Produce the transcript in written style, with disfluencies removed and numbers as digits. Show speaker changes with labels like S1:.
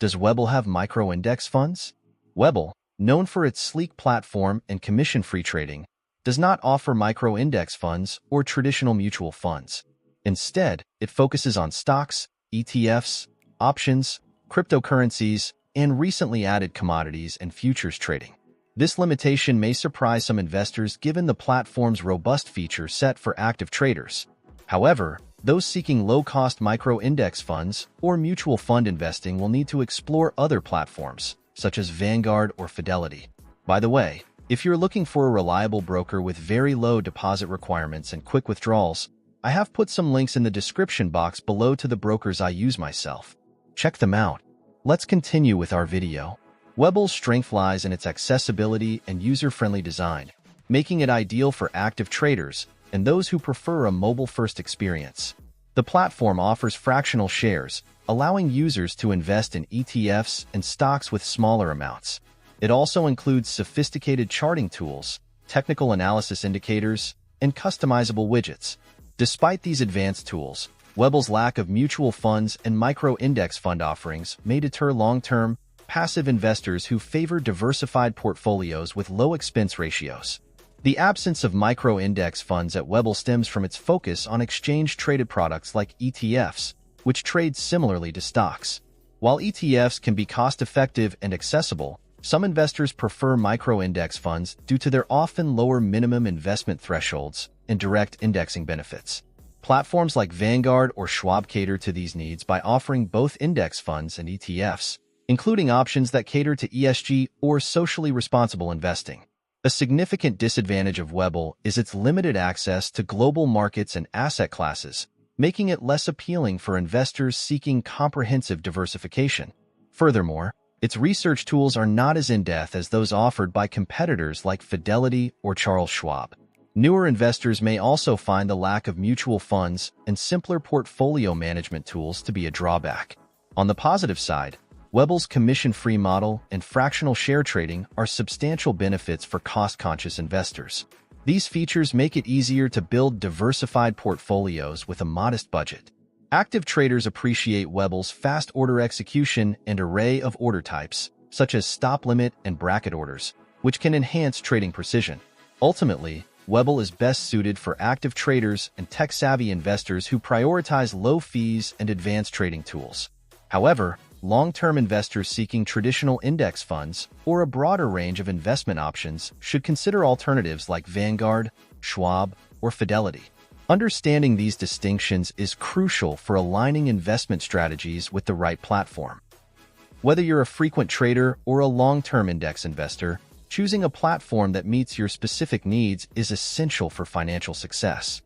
S1: Does Webull have micro-index funds? Webull, known for its sleek platform and commission-free trading, does not offer micro-index funds or traditional mutual funds. Instead, it focuses on stocks, ETFs, options, cryptocurrencies, and recently added commodities and futures trading. This limitation may surprise some investors given the platform's robust feature set for active traders. However, those seeking low-cost micro-index funds or mutual fund investing will need to explore other platforms, such as Vanguard or Fidelity. By the way, if you're looking for a reliable broker with very low deposit requirements and quick withdrawals, I have put some links in the description box below to the brokers I use myself. Check them out. Let's continue with our video. Webull's strength lies in its accessibility and user-friendly design, making it ideal for active traders and those who prefer a mobile-first experience. The platform offers fractional shares, allowing users to invest in ETFs and stocks with smaller amounts. It also includes sophisticated charting tools, technical analysis indicators, and customizable widgets. Despite these advanced tools, Webull's lack of mutual funds and micro-index fund offerings may deter long-term, passive investors who favor diversified portfolios with low expense ratios. The absence of micro-index funds at Webull stems from its focus on exchange-traded products like ETFs, which trade similarly to stocks. While ETFs can be cost-effective and accessible, some investors prefer micro-index funds due to their often lower minimum investment thresholds and direct indexing benefits. Platforms like Vanguard or Schwab cater to these needs by offering both index funds and ETFs, including options that cater to ESG or socially responsible investing. A significant disadvantage of Webull is its limited access to global markets and asset classes, making it less appealing for investors seeking comprehensive diversification. Furthermore, its research tools are not as in-depth as those offered by competitors like Fidelity or Charles Schwab. Newer investors may also find the lack of mutual funds and simpler portfolio management tools to be a drawback. On the positive side, Webull's commission-free model and fractional share trading are substantial benefits for cost-conscious investors. These features make it easier to build diversified portfolios with a modest budget. Active traders appreciate Webull's fast order execution and array of order types, such as stop limit and bracket orders, which can enhance trading precision. Ultimately, Webull is best suited for active traders and tech-savvy investors who prioritize low fees and advanced trading tools. However, long-term investors seeking traditional index funds or a broader range of investment options should consider alternatives like Vanguard, Schwab, or Fidelity. Understanding these distinctions is crucial for aligning investment strategies with the right platform. Whether you're a frequent trader or a long-term index investor, choosing a platform that meets your specific needs is essential for financial success.